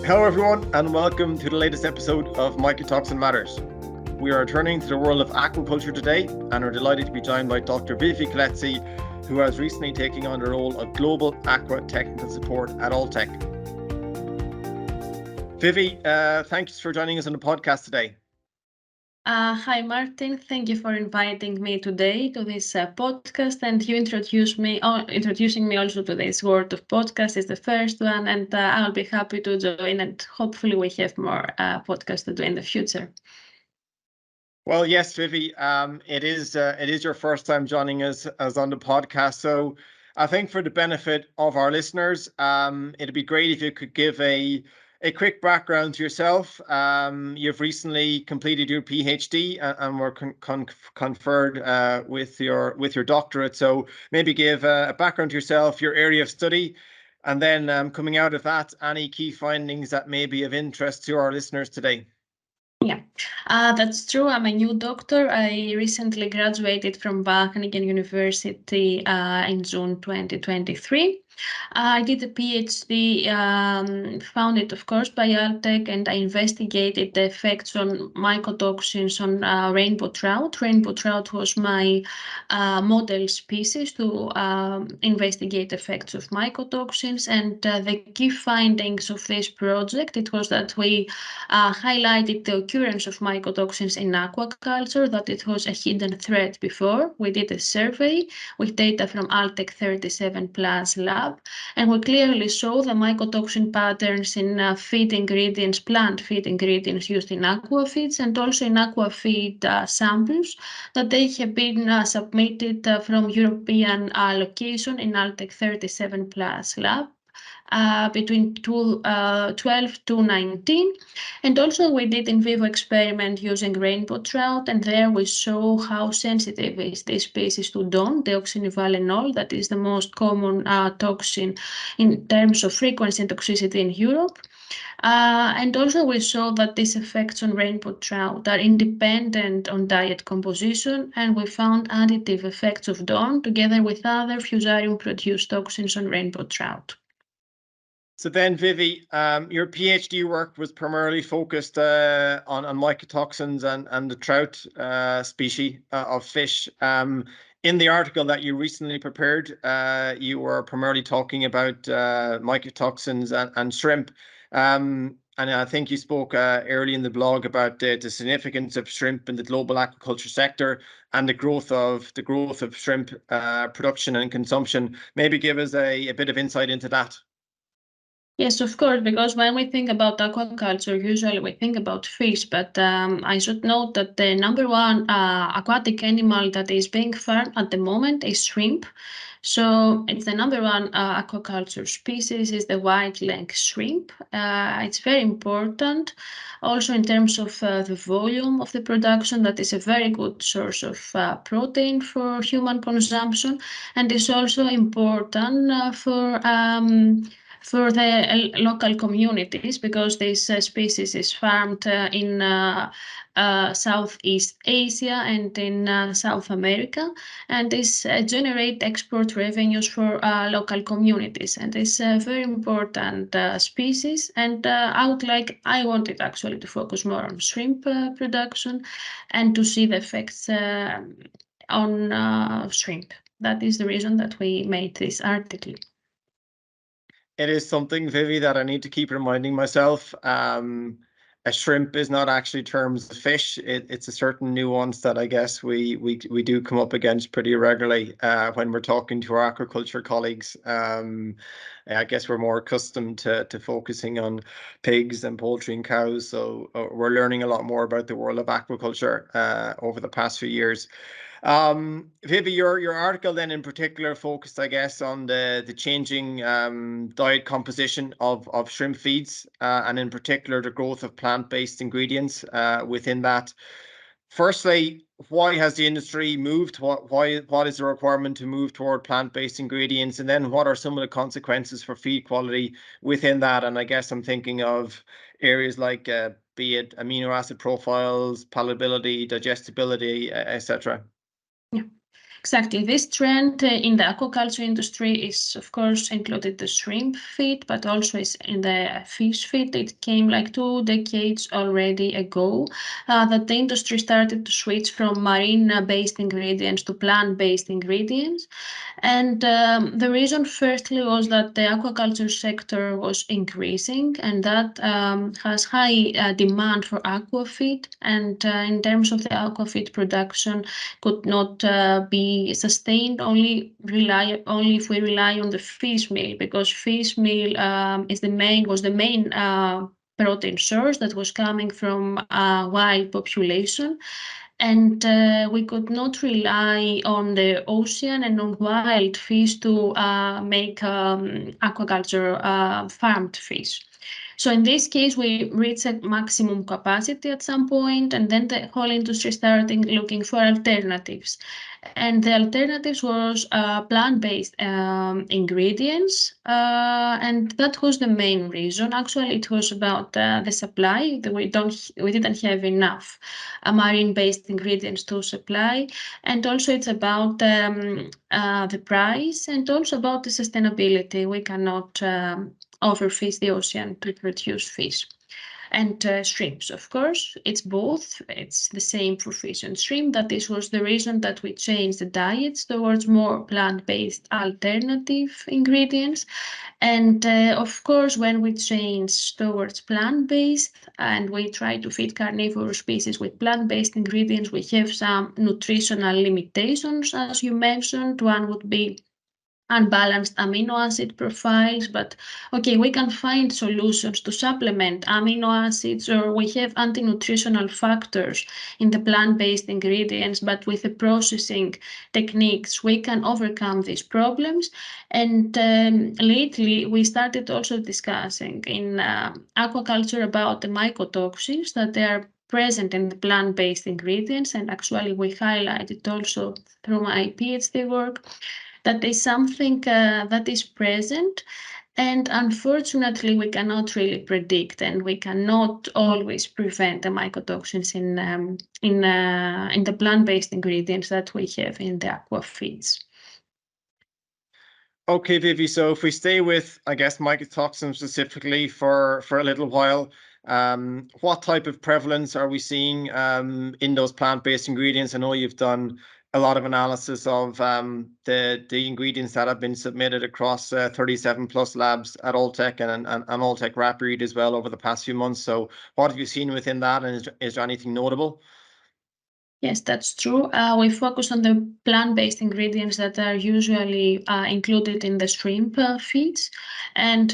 Hello everyone and welcome to the latest episode of Mycotoxin Matters. We are returning to the world of aquaculture today and are delighted to be joined by Dr. Vivi Koletsi, who has recently taken on the role of Global Aqua Technical Support at Alltech. Vivi, thanks for joining us on the podcast today. Hi, Martin. Thank you for inviting me today to this podcast, and you introducing me also to this world of podcast is the first one, and I'll be happy to join, and hopefully we have more podcasts to do in the future. Well, yes, Vivi, it is your first time joining us as on the podcast, so I think for the benefit of our listeners, it'd be great if you could give a quick background to yourself. You've recently completed your PhD and were conferred with your doctorate. So maybe give a background to yourself, your area of study, and then coming out of that, any key findings that may be of interest to our listeners today. Yeah, that's true. I'm a new doctor. I recently graduated from Wageningen University in June 2023. I did a PhD founded, of course, by Alltech, and I investigated the effects on mycotoxins on rainbow trout. Rainbow trout was my model species to investigate effects of mycotoxins. And the key findings of this project, it was that we highlighted the occurrence of mycotoxins in aquaculture, that it was a hidden threat before. We did a survey with data from Alltech 37 Plus lab, and we clearly saw the mycotoxin patterns in feed ingredients, plant feed ingredients used in aqua feeds, and also in aqua feed samples that they have been submitted from European location in Alltech 37 Plus lab. Between 12 to 19. And also we did in vivo experiment using rainbow trout, and there we saw how sensitive is this species to DON, deoxynivalenol, that is the most common toxin in terms of frequency and toxicity in Europe. And also we saw that these effects on rainbow trout are independent on diet composition, and we found additive effects of DON together with other fusarium-produced toxins on rainbow trout. So then, Vivi, your PhD work was primarily focused on mycotoxins and the trout species of fish. In the article that you recently prepared, you were primarily talking about mycotoxins and shrimp. And I think you spoke early in the blog about the significance of shrimp in the global aquaculture sector and the growth of shrimp production and consumption. Maybe give us a bit of insight into that. Yes, of course, because when we think about aquaculture, usually we think about fish, but I should note that the number one aquatic animal that is being farmed at the moment is shrimp. So it's the number one aquaculture species is the white-leg shrimp. It's very important also in terms of the volume of the production. That is a very good source of protein for human consumption, and is also important for the local communities, because this species is farmed in Southeast Asia and in South America, and this generate export revenues for local communities, and it's a very important species. And I wanted actually to focus more on shrimp production and to see the effects on shrimp. That is the reason that we made this article. It is something, Vivi, that I need to keep reminding myself. A shrimp is not actually terms of fish. It's a certain nuance that I guess we do come up against pretty regularly when we're talking to our aquaculture colleagues. I guess we're more accustomed to focusing on pigs and poultry and cows, so we're learning a lot more about the world of aquaculture over the past few years. Vivi, your article then in particular focused, I guess, on the changing diet composition of shrimp feeds and in particular the growth of plant-based ingredients within that. Firstly, why has the industry moved? What is the requirement to move toward plant-based ingredients? And then what are some of the consequences for feed quality within that? And I guess I'm thinking of areas like be it amino acid profiles, palatability, digestibility, etc. Exactly. This trend in the aquaculture industry is, of course, included the shrimp feed, but also is in the fish feed. It came like 2 decades already ago that the industry started to switch from marine-based ingredients to plant-based ingredients. And the reason, firstly, was that the aquaculture sector was increasing, and that has high demand for aqua feed. And in terms of the aqua feed production, could not be sustained only if we rely on the fish meal, because fish meal was the main protein source that was coming from wild population. And we could not rely on the ocean and on wild fish to make aquaculture farmed fish. So in this case, we reached a maximum capacity at some point, and then the whole industry started looking for alternatives. And the alternatives was plant-based ingredients, and that was the main reason. Actually, it was about the supply. That we didn't have enough marine-based ingredients to supply, and also it's about the price, and also about the sustainability. We cannot overfish the ocean to produce fish. And shrimps, of course, it's both. It's the same for fish and shrimp. That this was the reason that we changed the diets towards more plant-based alternative ingredients. And of course, when we change towards plant-based and we try to feed carnivore species with plant-based ingredients, we have some nutritional limitations, as you mentioned. One would be unbalanced amino acid profiles, but okay, we can find solutions to supplement amino acids, or we have anti-nutritional factors in the plant-based ingredients, but with the processing techniques we can overcome these problems. And lately we started also discussing in aquaculture about the mycotoxins that they are present in the plant-based ingredients, and actually we highlighted also through my PhD work that is something that is present, and unfortunately we cannot really predict, and we cannot always prevent the mycotoxins in the plant-based ingredients that we have in the aqua feeds. Okay, Vivi, so if we stay with, I guess, mycotoxins specifically for a little while, what type of prevalence are we seeing in those plant-based ingredients? I know you've done a lot of analysis of the ingredients that have been submitted across 37 plus labs at Alltech and Alltech RapRead as well over the past few months. So what have you seen within that, and is there anything notable? Yes, that's true. We focus on the plant-based ingredients that are usually included in the shrimp feeds, and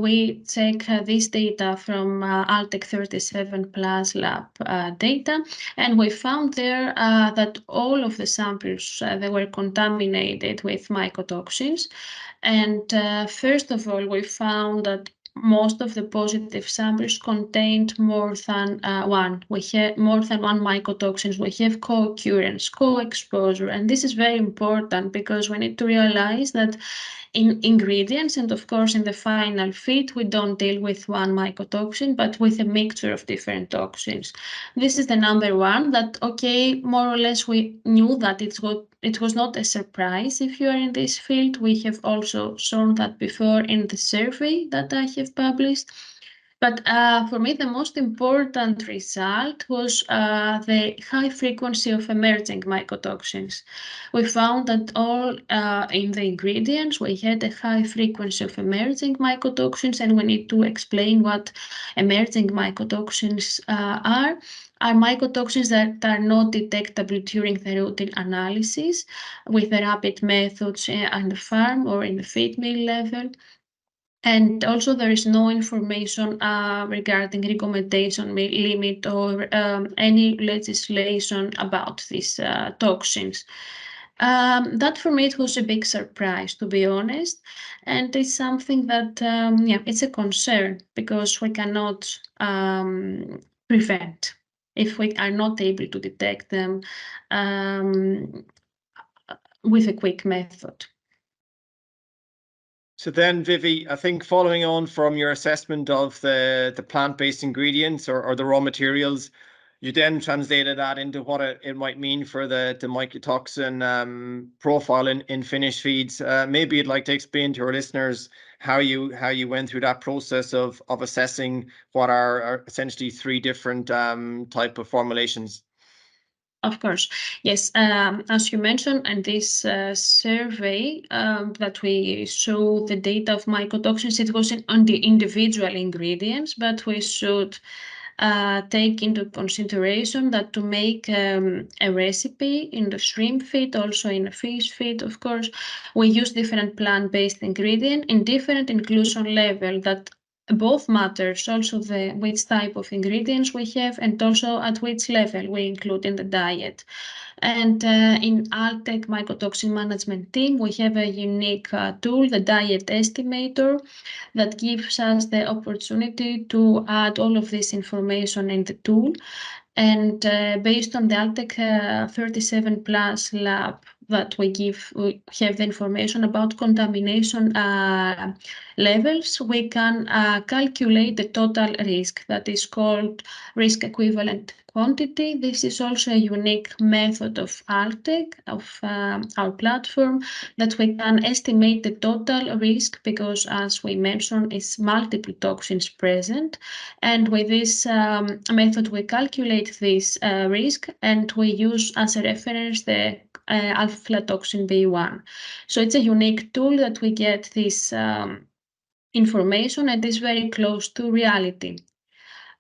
we take this data from Alltech 37 plus lab data, and we found there that all of the samples they were contaminated with mycotoxins. And first of all, we found that most of the positive samples contained more than one. We have more than one mycotoxins. We have co-occurrence, co-exposure, and this is very important because we need to realize that in ingredients and of course in the final feed we don't deal with one mycotoxin but with a mixture of different toxins. This is the number one, that okay, more or less we knew that it was not a surprise if you are in this field. We have also shown that before in the survey that I have published. But for me, the most important result was the high frequency of emerging mycotoxins. We found that all in the ingredients, we had a high frequency of emerging mycotoxins, and we need to explain what emerging mycotoxins are mycotoxins that are not detectable during the routine analysis with the rapid methods on the farm or in the feed mill level. And also there is no information regarding recommendation limit or any legislation about these toxins. That for me, it was a big surprise, to be honest. And it's something that, it's a concern because we cannot prevent if we are not able to detect them with a quick method. So then, Vivi, I think following on from your assessment of the plant-based ingredients or the raw materials, you then translated that into what it might mean for the mycotoxin profile in finished feeds. Maybe you'd like to explain to our listeners how you went through that process of assessing what are essentially 3 different type of formulations. Of course, yes. As you mentioned, in this survey that we show the data of mycotoxins, it wasn't on the individual ingredients, but we should take into consideration that to make a recipe in the shrimp feed, also in a fish feed, of course, we use different plant-based ingredients in different inclusion level that both matters, also which type of ingredients we have and also at which level we include in the diet. And in Alltech Mycotoxin Management team, we have a unique tool, the diet estimator, that gives us the opportunity to add all of this information in the tool. And based on the Alltech 37 plus lab that we have the information about contamination levels, we can calculate the total risk that is called risk equivalent quantity. This is also a unique method of Alltech, of our platform, that we can estimate the total risk because, as we mentioned, it's multiple toxins present. And with this method, we calculate this risk and we use as a reference the aflatoxin B1. So it's a unique tool that we get this information and is very close to reality.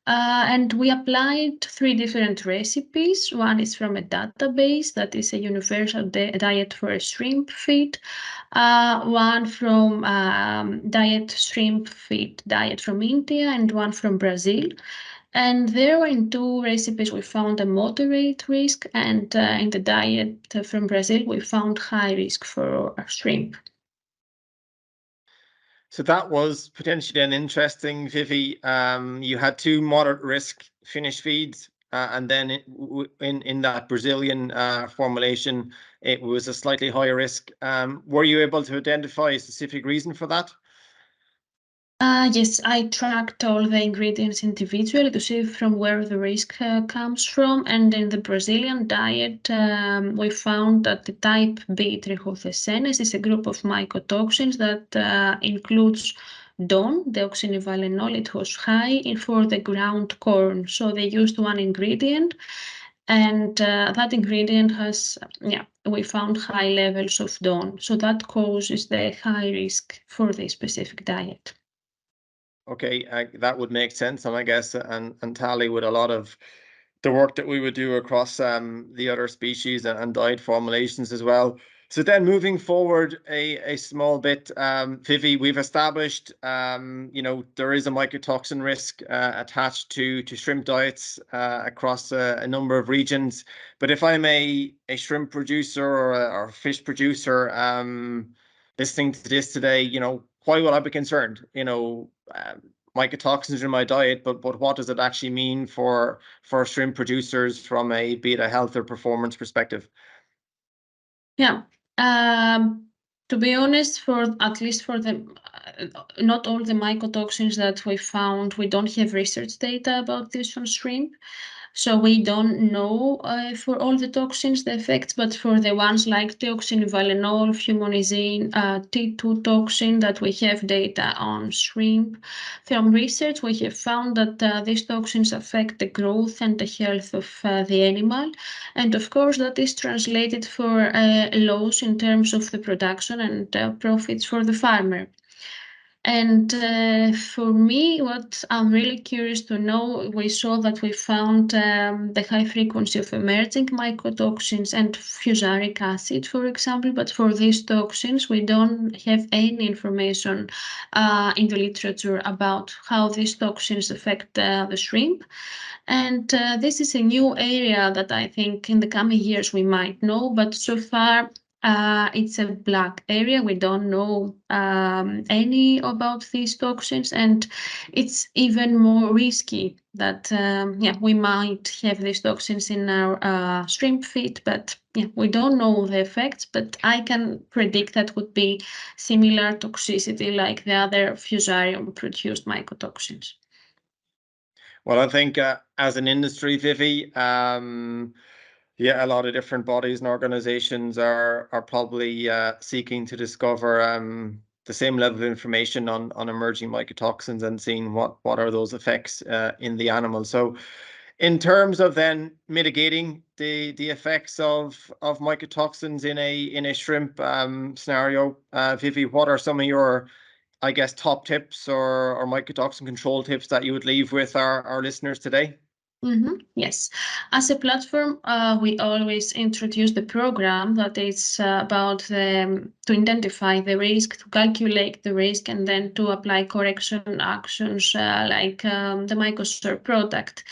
And we applied 3 different recipes. One is from a database that is a universal diet for a shrimp feed. One from diet shrimp feed diet from India and one from Brazil. And there in 2 recipes we found a moderate risk, and in the diet from Brazil we found high risk for shrimp. So that was potentially an interesting, Vivi. You had 2 moderate risk finished feeds, and then in that Brazilian formulation, it was a slightly higher risk. Were you able to identify a specific reason for that? Yes, I tracked all the ingredients individually to see from where the risk comes from. And in the Brazilian diet, we found that the type B trichothecenes is a group of mycotoxins that includes DON, deoxynivalenol. It was high for the ground corn. So they used one ingredient. And that ingredient has, we found high levels of DON. So that causes the high risk for this specific diet. Okay, that would make sense, and I guess and tally with a lot of the work that we would do across the other species and diet formulations as well. So then moving forward a small bit, Vivi, we've established there is a mycotoxin risk attached to shrimp diets across a number of regions. But if I'm a shrimp producer or a fish producer listening to this today, why would I be concerned? Mycotoxins in my diet, but what does it actually mean for shrimp producers from a be it a health or performance perspective? Yeah. To be honest, for at least for the not all the mycotoxins that we found, we don't have research data about this on shrimp. So we don't know for all the toxins, the effects, but for the ones like deoxynivalenol, fumonisin, T2 toxin that we have data on shrimp. From research, we have found that these toxins affect the growth and the health of the animal. And of course, that is translated for loss in terms of the production and profits for the farmer. And for me, what I'm really curious to know, we saw that we found the high frequency of emerging mycotoxins and fusaric acid, for example. But for these toxins, we don't have any information in the literature about how these toxins affect the shrimp. And this is a new area that I think in the coming years we might know, but so far it's a black area. We don't know any about these toxins, and it's even more risky that we might have these toxins in our shrimp feed, but we don't know the effects. But I can predict that would be similar toxicity like the other fusarium produced mycotoxins. Well, I think as an industry, Vivi, yeah, a lot of different bodies and organizations are probably seeking to discover the same level of information on emerging mycotoxins and seeing what are those effects in the animal. So in terms of then mitigating the effects of mycotoxins in a shrimp scenario, Vivi, what are some of your, I guess, top tips or mycotoxin control tips that you would leave with our listeners today? Yes. As a platform, we always introduce the program that is about to identify the risk, to calculate the risk, and then to apply correction actions like the Mycotoxin product.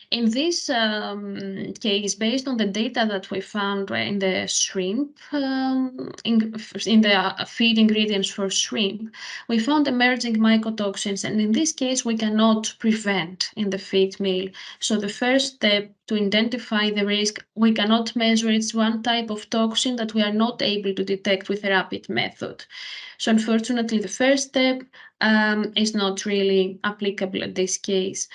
In this case, based on the data that we found in the shrimp, in the feed ingredients for shrimp, we found emerging mycotoxins, and in this case, we cannot prevent in the feed meal. So the first step to identify the risk, we cannot measure. It's one type of toxin that we are not able to detect with a rapid method. So unfortunately, the first step is not really applicable in this case.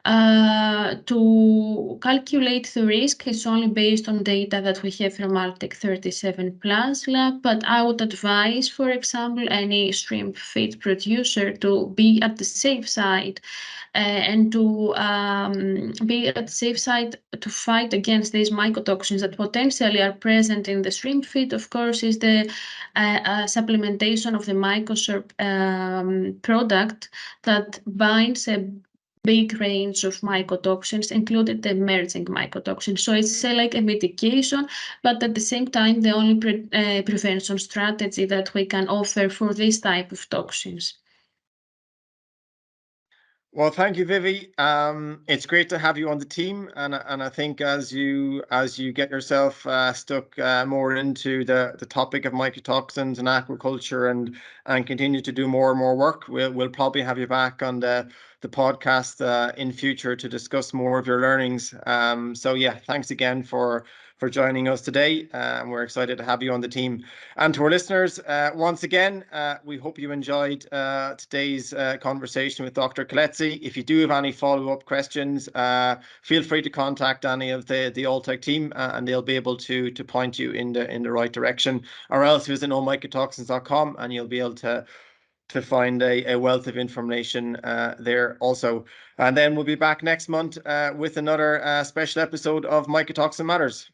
To calculate the risk is only based on data that we have from Alltech 37 Plus lab, but I would advise, for example, any shrimp feed producer to be at the safe side and to be at the safe side to fight against these mycotoxins that potentially are present in the shrimp feed. Of course, is the supplementation of the Mycotoxin product that binds a big range of mycotoxins, including the emerging mycotoxins. So it's like a mitigation, but at the same time, the only prevention strategy that we can offer for this type of toxins. Well, thank you, Vivi. It's great to have you on the team, and I think as you get yourself stuck more into the topic of mycotoxins and aquaculture and continue to do more and more work, we'll probably have you back on the podcast in future to discuss more of your learnings. So yeah, thanks again for joining us today. We're excited to have you on the team. And to our listeners, once again, we hope you enjoyed today's conversation with Dr. Koletsi. If you do have any follow-up questions, feel free to contact any of the Alltech team, and they'll be able to point you in the right direction. Or else visit knowmycotoxins.com and you'll be able to find a wealth of information there also. And then we'll be back next month with another special episode of Mycotoxin Matters.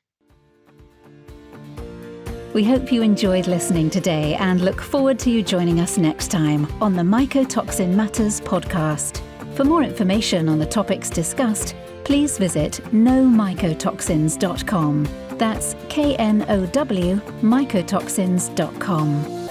We hope you enjoyed listening today and look forward to you joining us next time on the Mycotoxin Matters podcast. For more information on the topics discussed, please visit knowmycotoxins.com. That's KNOW mycotoxins.com.